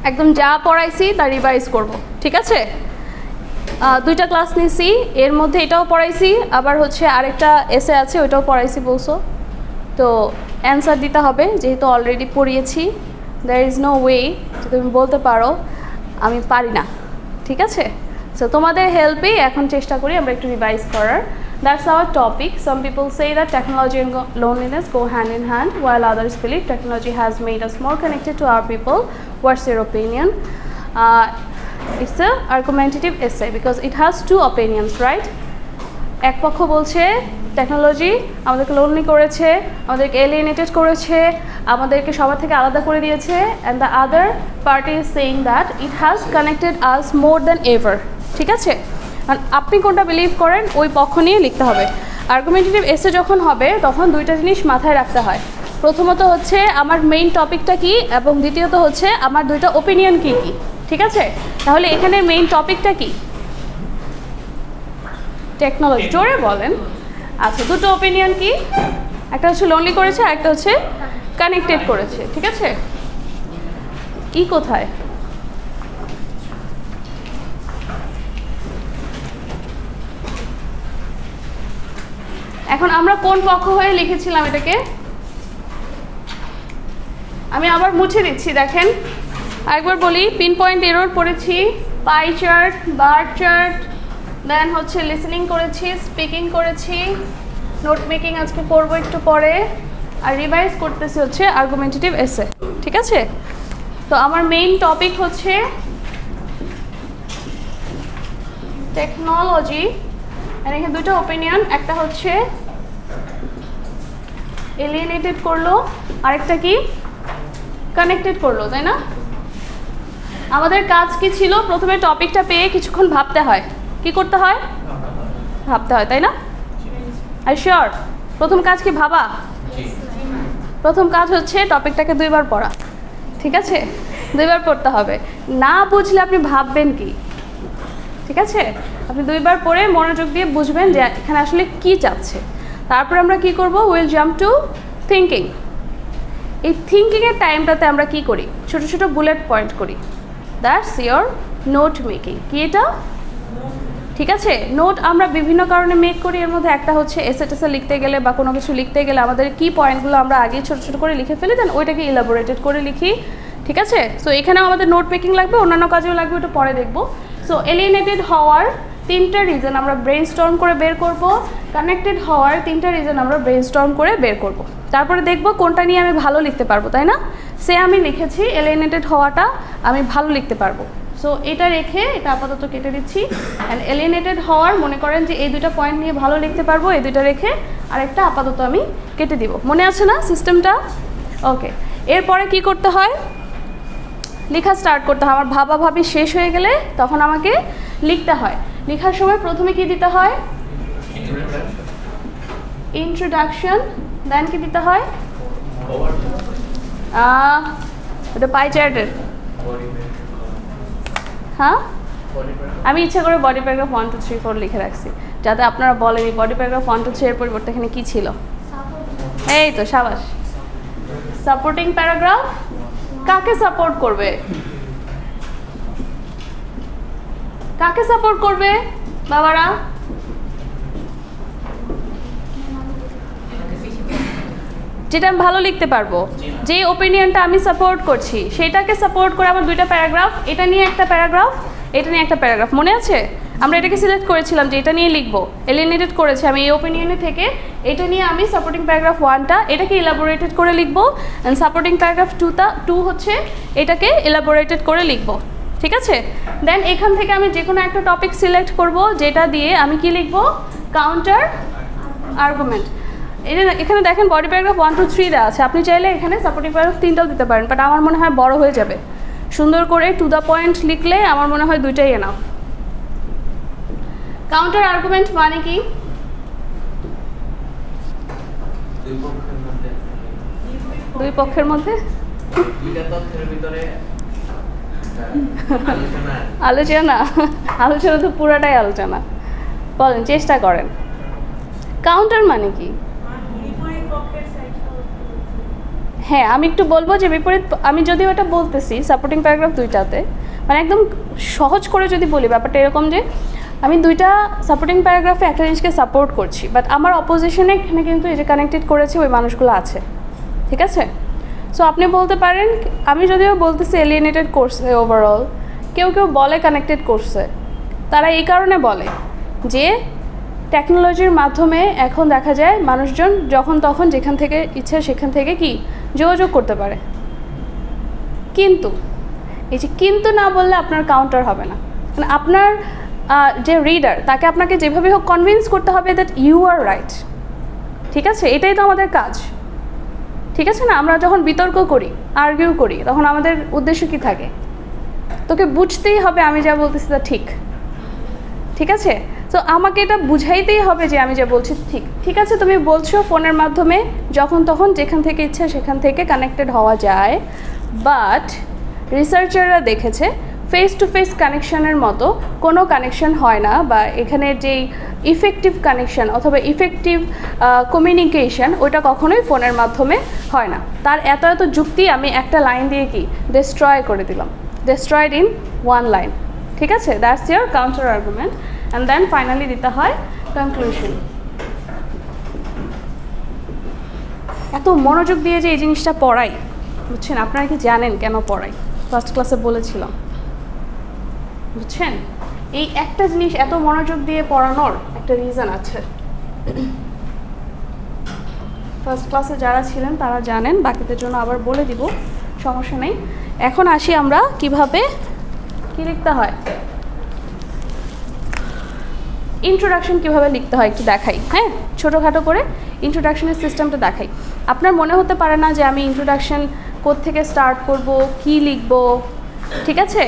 একদম যা পড়াইছি তা রিভাইজ করব, ঠিক আছে? দুইটা ক্লাস নিছি, এর মধ্যে এটাও পড়াইছি, আবার হচ্ছে আরেকটা এসে আছে ওইটাও পড়াইছি বলছো, তো অ্যান্সার দিতে হবে যেহেতু already পড়িয়েছি। There is no way যে তুমি বলতে পারো আমি পারি না, ঠিক আছে? সো তোমাদের হেল্পেই এখন চেষ্টা করি আমরা একটু রিভাইজ করার। That's our topic. Some people say that technology and loneliness go hand in hand, while others believe technology has made us more connected to our people. What's your opinion? It's an argumentative essay because it has two opinions, right? এক পক্ষ বলছে technology আমাদেরকে lonely করেছে, আমাদেরকে alienated করেছে, আমাদেরকে সবার থেকে আলাদা করে দিয়েছে, and the other party is saying that it has connected us more than ever, ঠিক আছে? আর আপনি কোনটা বিলিভ করেন ওই পক্ষ নিয়ে লিখতে হবে। আর্গুমেন্টেটিভ এসে যখন হবে তখন দুইটা জিনিস মাথায় রাখতে হয়। প্রথমত হচ্ছে আমার মেইন টপিকটা কি, এবং দ্বিতীয়ত হচ্ছে আমার দুইটা ওপিনিয়ন কী কী, ঠিক আছে? তাহলে এখানে মেইন টপিকটা কি? টেকনোলজি। জোরে বলেন। আচ্ছা, দুটো ওপিনিয়ন কি? একটা হচ্ছে লোনলি করেছে আর একটা হচ্ছে কানেক্টেড করেছে, ঠিক আছে? ই কোথায়? এখন আমরা কোন পক্ষ হয়ে লিখেছিলাম এটাকে? আমি আবার মুছে দিচ্ছি, দেখেন আরেকবার বলি। পিন পয়েন্ট এরর পড়েছি, পাই চার্ট, বার চার্ট, দেন হচ্ছে লিসেনিং করেছি, স্পিকিং করেছি, নোট মেকিং আজকে করবো একটু পরে, আর রিভাইজ করতেছি হচ্ছে আর্গুমেন্টেটিভ এসে, ঠিক আছে? তো আমার মেইন টপিক হচ্ছে টেকনোলজি, আর এখানে দুটো ওপিনিয়ন, একটা হচ্ছে এলিয়েনেটেড করলো, আরেকটা কি কানেক্টেড করলো, তাই না? আমাদের কাজ কি ছিল? প্রথমে টপিকটা পেয়ে কিছুক্ষণ ভাবতে হয়। কি করতে হয়? ভাবতে হয়, তাই না? আর শিওর প্রথম কাজ কি ভাবা? প্রথম কাজ হচ্ছে টপিকটাকে দুইবার পড়া, ঠিক আছে? দুইবার পড়তে হবে, না বুঝলে আপনি ভাববেন কি, ঠিক আছে? আপনি দুইবার পড়ে মনোযোগ দিয়ে বুঝবেন যে এখানে আসলে কি চাচ্ছে। তারপর আমরা কি করব? Will jump to thinking. এই থিঙ্কিংয়ের টাইমটাতে আমরা কি করি? ছোট ছোট বুলেট পয়েন্ট করি। That's your note making. কি এটা? ঠিক আছে, নোট আমরা বিভিন্ন কারণে মেক করি। এর মধ্যে একটা হচ্ছে এসে টেসে লিখতে গেলে বা কোনো কিছু লিখতে গেলে আমাদের কি পয়েন্টগুলো আমরা আগে ছোট ছোট করে লিখে ফেলি, দেন ওইটাকে ইলাবোরেটেড করে লিখি, ঠিক আছে? সো এখানেও আমাদের নোট মেকিং লাগবে, অন্যান্য কাজেও লাগবে, ওটা পরে দেখবো। সো এলিয়েনেটেড হওয়ার তিনটা রিজন আমরা ব্রেইনস্টর্ম করে বের করব, কানেক্টেড হওয়ার তিনটা রিজন আমরা ব্রেইনস্টর্ম করে বের করব। তারপরে দেখব কোনটা নিয়ে আমি ভালো লিখতে পারবো, তাই না? সে আমি লিখেছি এলিয়েনেটেড হওয়াটা আমি ভালো লিখতে পারবো, সো এটা রেখে এটা আপাতত কেটে দিচ্ছি। অ্যান্ড এলিয়েনেটেড হওয়ার মনে করেন যে এই দুটো পয়েন্ট নিয়ে ভালো লিখতে পারবো, এই দুটো রেখে আরেকটা আপাতত আমি কেটে দিব। মনে আছে না সিস্টেমটা? ওকে, এরপরে কি করতে হয়? লেখা স্টার্ট করতে হয়। আমার ভাবা ভাবি শেষ হয়ে গেলে তখন আমাকে লিখতে হয়। লেখার সময় প্রথমে কি দিতে হয়? ইন্ট্রোডাকশন। দেন কি দিতে হয়? ওটা পাই চার্টের। হ্যাঁ, আমি ইচ্ছা করে বডি প্যারাগ্রাফ 1 2 3 4 লিখে রাখছি যাতে আপনারা বলেন এই বডি প্যারাগ্রাফ 1 2 3 এর পরিবর্তে এখানে কি ছিল। এই তো সাবাস। সাপোর্টিং প্যারাগ্রাফ কাকে সাপোর্ট করবে? কাকে সাপোর্ট করবে বাবারা? যেটা আমি ভালো লিখতে পারবো, যে ওপিনিয়নটা আমি সাপোর্ট করছি সেটাকে সাপোর্ট করে আমার দুইটা প্যারাগ্রাফ, এটা নিয়ে একটা প্যারাগ্রাফ, এটা নিয়ে একটা প্যারাগ্রাফ। মনে আছে আমরা এটাকে সিলেক্ট করেছিলাম যে এটা নিয়ে লিখবো, এলিয়েনেটেড করেছি আমি এই ওপিনিয়নে থেকে, এটা নিয়ে আমি সাপোর্টিং প্যারাগ্রাফ 1টা এটাকে ইলাবোরেটেড করে লিখবো, অ্যান্ড সাপোর্টিং প্যারাগ্রাফ 2 হচ্ছে এটাকে ইলাবোরেটেড করে লিখবো, ঠিক আছে? দেন এখান থেকে আমি যে কোনো একটা টপিক সিলেক্ট করব যেটা দিয়ে আমি কি লিখবো? Counter argument. এখানে দেখেন বডি প্যারাগ্রাফ 1 2 3 দেওয়া আছে, আপনি চাইলে এখানে সাপোর্টিং প্যারাগ্রাফ 3টাও দিতে পারেন, বাট আমার মনে হয় বড় হয়ে যাবে। সুন্দর করে টু দ্য পয়েন্ট লিখলে আমার মনে হয় দুইটাই এনাফ। কাউন্টার আর্গুমেন্ট মানে কি? দুই পক্ষের মধ্যে আলোচনা। আলোচনা তো পুরাটাই আলোচনা। বলেন, চেষ্টা করেন। কাউন্টার মানে কি? হ্যাঁ আমি একটু বলবো যে বিপরীত, আমি যদিও এটা বলতেছি সাপোর্টিং প্যারাগ্রাফ দুইটাতে, মানে একদম সহজ করে যদি বলি ব্যাপারটা এরকম যে আমি দুইটা সাপোর্টিং প্যারাগ্রাফে একটা জিনিসকে সাপোর্ট করছি, বাট আমার অপোজিশনে এখানে কিন্তু এই যে কানেক্টেড করেছে ওই মানুষগুলো আছে, ঠিক আছে? সো আপনি বলতে পারেন, আমি যদিও বলতেছি এলিয়েনেটেড করছে ওভারঅল, কেউ কেউ বলে কানেক্টেড করছে, তারা এই কারণে বলে যে টেকনোলজির মাধ্যমে এখন দেখা যায় মানুষজন যখন তখন যেখান থেকে ইচ্ছে সেখান থেকে কি যোগাযোগ করতে পারে। কিন্তু এই যে কিন্তু না বললে আপনার কাউন্টার হবে না, মানে আপনার যে রিডার তাকে আপনাকে যেভাবে হোক কনভিন্স করতে হবে দ্যাট ইউ আর রাইট, ঠিক আছে? এটাই তো আমাদের কাজ, ঠিক আছে না? আমরা যখন বিতর্ক করি, আর্গিউ করি, তখন আমাদের উদ্দেশ্য কি থাকে? তোকে বুঝতেই হবে আমি যা বলতেছি তা ঠিক, ঠিক আছে? তো আমাকে এটা বুঝাইতেই হবে যে আমি যা বলছি ঠিক, ঠিক আছে? তুমি বলছো ফোনের মাধ্যমে যখন তখন যেখান থেকে ইচ্ছা সেখান থেকে কানেক্টেড হওয়া যায়, বাট রিসার্চাররা দেখেছে ফেস টু ফেস কানেকশনের মতো কোনো কানেকশন হয় না, বা এখানে যেই ইফেক্টিভ কানেকশন অথবা ইফেক্টিভ কমিউনিকেশন ওইটা কখনোই ফোনের মাধ্যমে হয় না। তার এত এত যুক্তি আমি একটা লাইন দিয়ে কি ডিস্ট্রয় করে দিলাম, ডিস্ট্রয়েড ইন ওয়ান লাইন, ঠিক আছে? That's your counter argument. And then finally দিতে হয় কনক্লুশন। এত মনোযোগ দিয়ে যে এই জিনিসটা পড়াই, বুঝছেন? আপনারা কি জানেন কেন পড়াই? ফার্স্ট ক্লাসে বলেছিলাম, বুঝছেন? এই একটা জিনিস এত মনোযোগ দিয়ে পড়ানোর একটা রিজন আছে। ফার্স্ট ক্লাসে যারা ছিলেন তারা জানেন, বাকিদের জন্য আবার বলে দিব, সমস্যা নেই। এখন আসি আমরা কিভাবে কি লিখতে হয়, ইন্ট্রোডাকশন কিভাবে লিখতে হয় একটু দেখাই। হ্যাঁ, ছোটোখাটো করে ইন্ট্রোডাকশনের সিস্টেমটা দেখাই। আপনার মনে হতে পারে না যে আমি ইন্ট্রোডাকশন কোত্থেকে স্টার্ট করব, কি লিখব, ঠিক আছে?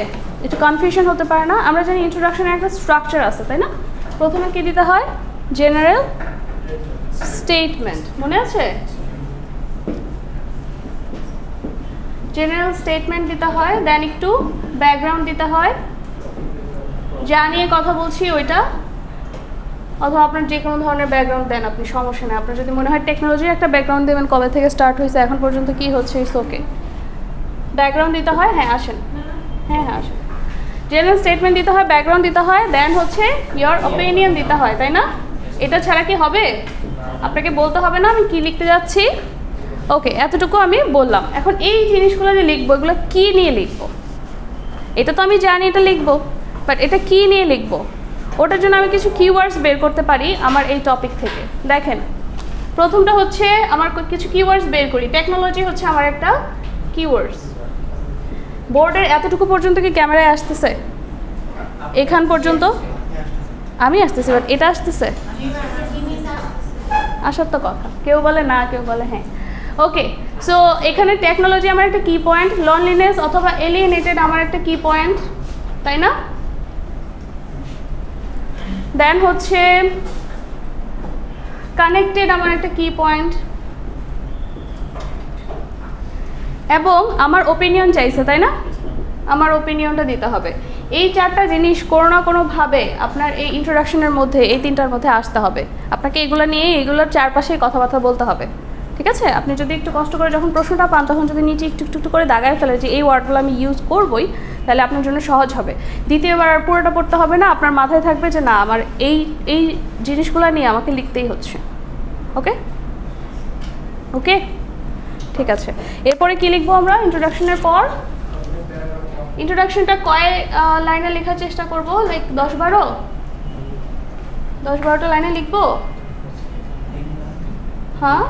একটু কনফিউশন হতে পারে না? আমরা জানি ইন্ট্রোডাকশনের একটা স্ট্রাকচার আছে, তাই না? প্রথমে কি দিতে হয়? জেনারেল স্টেটমেন্ট, মনে আছে? জেনারেল স্টেটমেন্ট দিতে হয়, দেন একটু ব্যাকগ্রাউন্ড দিতে হয়, যা নিয়ে কথা বলছি ওইটা, অথবা আপনার যে কোনো ধরনের ব্যাকগ্রাউন্ড দেন আপনি, সমস্যা নেই। আপনার যদি মনে হয় টেকনোলজির একটা ব্যাকগ্রাউন্ড দেবেন, কবে থেকে স্টার্ট হয়েছে এখন পর্যন্ত কী হচ্ছে, ইটস ওকে, ব্যাকগ্রাউন্ড দিতে হয়। হ্যাঁ আসেন, হ্যাঁ হ্যাঁ আসেন। জেনারেল স্টেটমেন্ট দিতে হয়, ব্যাকগ্রাউন্ড দিতে হয়, দেন হচ্ছে ইয়োর ওপিনিয়ন দিতে হয়, তাই না? এটা ছাড়া কি হবে? আপনাকে বলতে হবে না আমি কি লিখতে যাচ্ছি। ওকে, এতটুকু আমি বললাম। এখন এই জিনিসগুলো যে লিখবো, এগুলো কী নিয়ে লিখবো? এটা তো আমি জানি এটা লিখবো, বাট এটা কী নিয়ে লিখবো? ওটার জন্য আমি কিছু কিওয়ার্ডস বের করতে পারি আমার এই টপিক থেকে। দেখেন, প্রথমটা হচ্ছে আমার কিছু কিওয়ার্ডস বের করি। টেকনোলজি হচ্ছে আমার একটা কিওয়ার্ডস। বোর্ডের এতটুকু পর্যন্ত কি ক্যামেরায় আসতেছে? এখান পর্যন্ত আমি আসতেছি, বাট এটা আসতেছে? আসার তো কথা। কেউ বলে না, কেউ বলে হ্যাঁ। ওকে, সো এখানে টেকনোলজি আমার একটা কি পয়েন্ট, লনলিনেস অথবা এলিয়েনেটেড আমার একটা কি পয়েন্ট, তাই না? দেন হচ্ছে কানেক্টেড আমার একটা কি পয়েন্ট, এবং আমার ওপিনিয়ন চাইছে, তাই না? আমার ওপিনিয়নটা দিতে হবে। এই চারটা জিনিস কোনো না কোনোভাবে আপনার এই ইন্ট্রোডাকশনের মধ্যে, এই তিনটার মধ্যে আসতে হবে। আপনাকে এগুলো নিয়ে এগুলোর চারপাশেই কথাবার্তা বলতে হবে, ঠিক আছে? আপনি যদি একটু কষ্ট করে যখন প্রশ্নটা পান, তখন যদি নিচে একটু একটু একটু করে দাগায় ফেলে যে এই ওয়ার্ডগুলো আমি ইউজ করবই, তাহলে আপনার জন্য সহজ হবে। দ্বিতীয়বার আর পুরোটা পড়তে হবে না, আপনার মাথায় থাকবে যে না আমার এই এই জিনিসগুলো নিয়ে আমাকে লিখতেই হচ্ছে। ওকে ওকে, ঠিক আছে। এরপরে কি লিখবো আমরা ইন্ট্রোডাকশনের পর? ইন্ট্রোডাকশনটা কয় লাইনে লেখার চেষ্টা করব? লাইক 10-12টা লাইনে লিখবো? হ্যাঁ,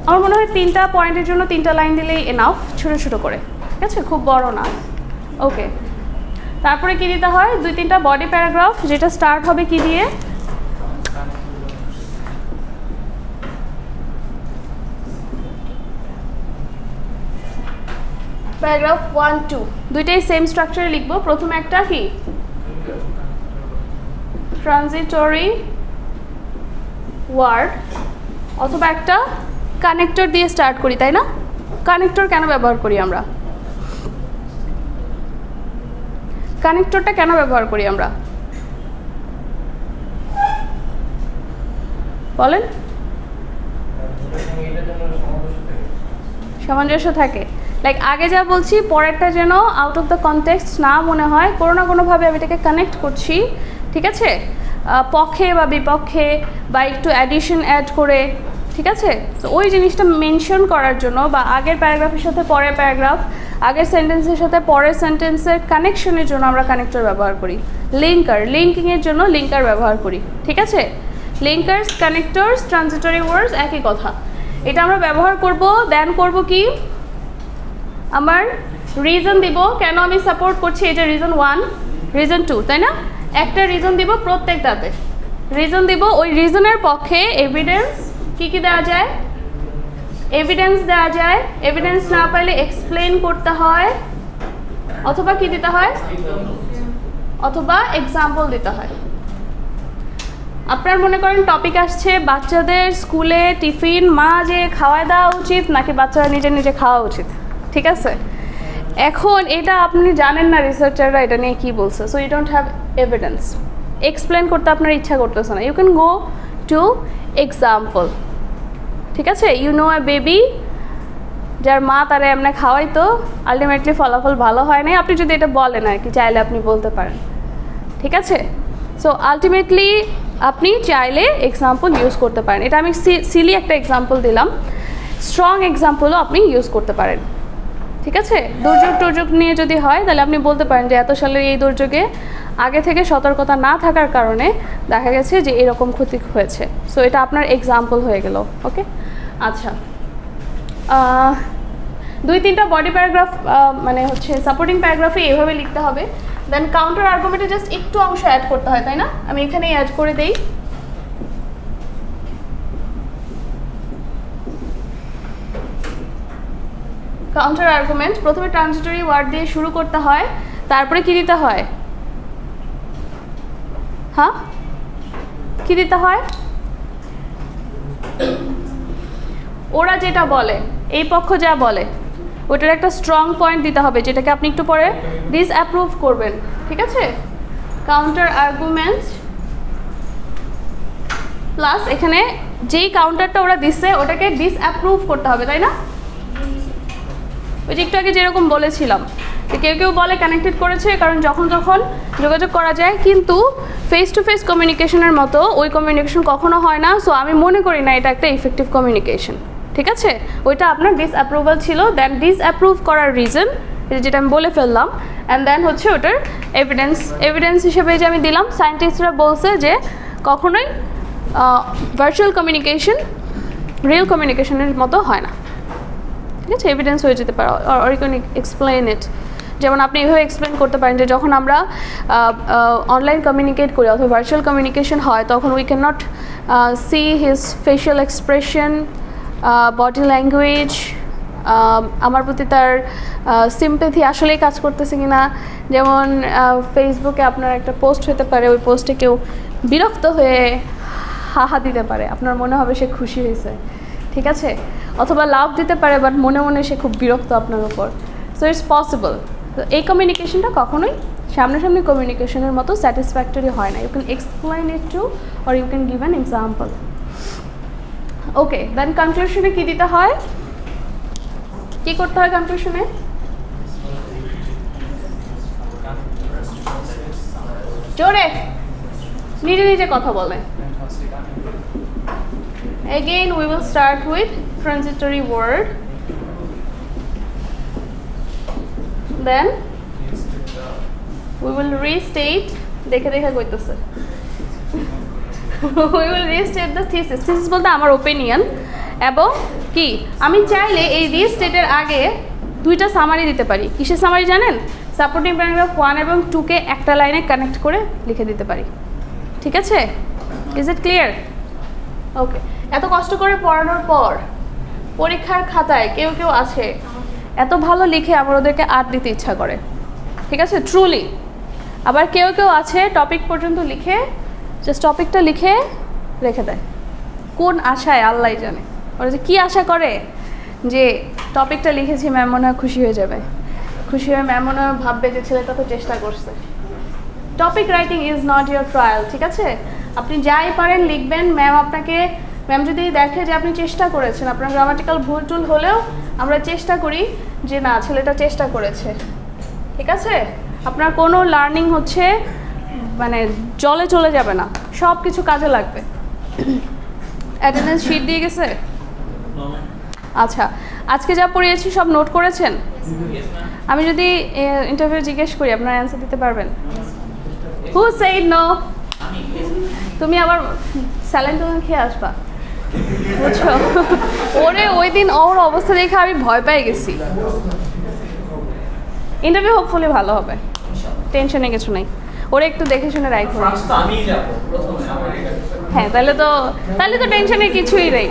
আমার মনে হয় 3টা পয়েন্টের জন্য 3টা লাইন দিলেই এনাফ, ছোটো ছোটো করে, ঠিক আছে? খুব বড় না। ওকে, তারপরে কি দিতে হয়? 2-3টা বডি প্যারাগ্রাফ, যেটা স্টার্ট হবে কি দিয়ে? প্যারাগ্রাফ 1-2 দুইটাই সেম স্ট্রাকচারে লিখবো। প্রথমে একটা কি ট্রানজিটরি ওয়ার্ড অথবা একটা কানেক্টর দিয়ে স্টার্ট করি, তাই না? কানেক্টর কেন ব্যবহার করি আমরা? কানেক্টরটা কেন ব্যবহার করি আমরা বলেন? সামঞ্জস্য থাকে, লাইক আগে যা বলছি পরেরটা যেন আউট অফ দ্য কনটেক্সট না মনে হয়, কোনো না কোনোভাবে আমি এটাকে কানেক্ট করছি, ঠিক আছে, পক্ষে বা বিপক্ষে বা একটু অ্যাডিশন অ্যাড করে, ঠিক আছে। তো ওই জিনিসটা মেনশন করার জন্য বা আগের প্যারাগ্রাফের সাথে পরের প্যারাগ্রাফ, আগের সেন্টেন্সের সাথে পরের সেন্টেন্সের কানেকশনের জন্য আমরা কানেক্টর ব্যবহার করি। লিঙ্কিংয়ের জন্য লিঙ্কার ব্যবহার করি, ঠিক আছে। লিঙ্কার্স, কানেক্টরস, ট্রানজিটরি ওয়ার্ডস একই কথা, এটা আমরা ব্যবহার করব। দেন করব কি, আমার রিজন দিব কেন আমি সাপোর্ট করছি, এটা রিজন 1, রিজন 2, তাই না? একটা রিজন দিব প্রত্যেকটাতে, রিজন দিব, ওই রিজনের পক্ষে এভিডেন্স কি দেওয়া যায়, এভিডেন্স দেওয়া যায়, এভিডেন্স না পাইলে এক্সপ্লেন করতে হয়, অথবা কি দিতে হয়, অথবা এক্সাম্পল দিতে হয়। আপনার মনে করেন টপিক আসছে বাচ্চাদের স্কুলে টিফিন মা যে খাওয়ায় দেওয়া উচিত নাকি বাচ্চারা নিজে নিজে খাওয়া উচিত, ঠিক আছে। এখন এটা আপনি জানেন না রিসার্চাররা এটা নিয়ে কী বলছে, so you don't have evidence, explain করতে আপনার ইচ্ছা করতেছে না, you can go to example, ঠিক আছে। ইউ নো এ বেবি যার মা তারা এমনি খাওয়াইতো, আলটিমেটলি ফলাফল ভালো হয় নাই, আপনি যদি এটা বলেন আর কি, চাইলে আপনি বলতে পারেন, ঠিক আছে। সো আলটিমেটলি আপনি চাইলে এক্সাম্পল ইউজ করতে পারেন, এটা আমি সিলি একটা এক্সাম্পল দিলাম, স্ট্রং এক্সাম্পলও আপনি ইউজ করতে পারেন, ঠিক আছে। দুর্যোগ নিয়ে যদি হয় তাহলে আপনি বলতে পারেন যে এত সালের এই দুর্যোগে আগে থেকে সতর্কতা না থাকার কারণে দেখা গেছে যে এরকম ক্ষতি হয়েছে, সো এটা আপনার এক্সাম্পল হয়ে গেল, ওকে। আচ্ছা, 2-3টা বডি প্যারাগ্রাফ মানে হচ্ছে সাপোর্টিং প্যারাগ্রাফে এইভাবে লিখতে হবে। দেন কাউন্টার আর্গুমেন্টে জাস্ট একটু অংশ অ্যাড করতে হয়, তাই না? আমি এখানেই অ্যাড করে দেই। কাউন্টার আর্গুমেন্ট প্রথমে ট্রানজিটরি ওয়ার্ড দিয়ে শুরু করতে হয়, তারপরে কি দিতে হয়, হ্যাঁ কি দিতে হয়, ওরা যেটা বলে, এই পক্ষ যা বলে ওটার একটা স্ট্রং পয়েন্ট দিতে হবে, যেটাকে আপনি একটু পরে ডিসঅ্যাপ্রুভ করবেন, ঠিক আছে। কাউন্টার আর্গুমেন্ট প্লাস এখানে যেই কাউন্টারটা ওরা দিচ্ছে ওটাকে ডিসঅ্যাপ্রুভ করতে হবে, তাই না? ওই যে একটু আগে যেরকম বলেছিলাম, কেউ কেউ বলে কানেক্টেড করেছে কারণ যখন যোগাযোগ করা যায়, কিন্তু ফেস টু ফেস কমিউনিকেশনের মতো ওই কমিউনিকেশন কখনো হয় না, সো আমি মনে করি না এটা একটা ইফেক্টিভ কমিউনিকেশন, ঠিক আছে। ওইটা আপনার ডিসঅ্যাপ্রুভাল ছিল, দেন ডিসঅ্যাপ্রুভ করার রিজন যেটা আমি বলে ফেললাম, অ্যান্ড দেন হচ্ছে ওটার এভিডেন্স হিসেবে যে আমি দিলাম, সায়েন্টিস্টরা বলছে যে কখনোই ভার্চুয়াল কমিউনিকেশন রিয়েল কমিউনিকেশনের মতো হয় না, ঠিক আছে। এভিডেন্স হয়ে যেতে পারে, or you can explain it, যেমন আপনি এইভাবে এক্সপ্লেন করতে পারেন যে যখন আমরা অনলাইন কমিউনিকেট করি অথবা ভার্চুয়াল কমিউনিকেশন হয় তখন we can not see his facial expression, body language, আমার প্রতি তার সিম্প্যাথি আসলেই কাজ করতেছে কিনা। যেমন ফেসবুকে আপনার একটা পোস্ট হতে পারে, ওই পোস্টে কেউ বিরক্ত হয়ে হাহা দিতে পারে, আপনার মনে হবে সে খুশি হয়েছে, ঠিক আছে, অথবা লাভ দিতে পারে বাট মনে মনে সে খুব বিরক্ত আপনার উপর, সো ইটস পসিবল। তো এই কমিউনিকেশনটা কখনোই সামনাসামনি কমিউনিকেশনের মতো স্যাটিসফ্যাক্টরি হয় না, you can explain it two or you can give an example, ওকে। দেন কনক্লুশনে কী দিতে হয়, কী করতে হয় কনক্লুশনে, জোরে নিজে কথা বলে। Again we will start with transitory word, then we will restate, দেখে কইতেছে we will restate the thesis বলতে আমার ওপিনিয়ন, এবং কি আমি চাইলে এই রিস্টেটের আগে 2টা সামারি দিতে পারি। কিসের সামারি জানেন? সাপোর্টিং প্যারাগ্রাফ 1 এবং 2কে একটা লাইনে কানেক্ট করে লিখে দিতে পারি, ঠিক আছে। Is it clear? ওকে। এত কষ্ট করে পড়ানোর পর পরীক্ষার খাতায় কেউ আছে এত ভালো লিখে আমার ওদেরকে 8 দিতে ইচ্ছা করে, ঠিক আছে, ট্রুলি। আবার কেউ আছে টপিক পর্যন্ত লিখে জাস্ট টপিকটা লিখে রেখে দেয়, কোন আশায় আল্লাহ জানে। ওরা যে কী আশা করে যে টপিকটা লিখেছি ম্যাম মনে হয় খুশি হয়ে যাবে, খুশি হয়ে ম্যাম মনে হয় ভাববে যে ছেলেটা তো চেষ্টা করছে। Topic writing is not your trial, ঠিক আছে। আপনি যাই পারেন লিখবেন, ম্যাম আপনাকে ম্যাম যদি দেখে যে আপনি চেষ্টা করেছেন, আপনার গ্রামাটিক্যাল ভুল টুল হলেও আমরা চেষ্টা করি যে না ছেলেটা চেষ্টা করেছে, ঠিক আছে? আপনার কোনো লার্নিং হচ্ছে মানে জলে চলে যাবে না, সব কিছু কাজে লাগবে। অ্যাটেন্ডেন্স শিট দিয়ে গেছে? আচ্ছা, আজকে যা পড়িয়েছি সব নোট করেছেন? আমি যদি ইন্টারভিউ জিজ্ঞেস করি আপনার অ্যান্সার দিতে পারবেন? Who said no? তুমি আবার স্যালাইন খেয়ে আসবা, বুঝছো? ওরে ওই দিন ওর অবস্থা দেখে আমি ভয় পেয়ে গেছি। ইন্টারভিউ হোপফুলি ভালো হবে, টেনশনে কিছু নেই। ওরে একটু দেখে শুনে রাখো। হ্যাঁ, তাহলে তো টেনশনের কিছুই নেই।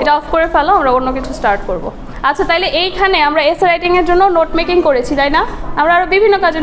এটা অফ করে ফেলো, আমরা অন্য কিছু স্টার্ট করব। আচ্ছা, তাইলে এইখানে আমরা এসে রাইটিং এর জন্য নোট মেকিং করেছি, তাই না? আমরা আরো বিভিন্ন কাজে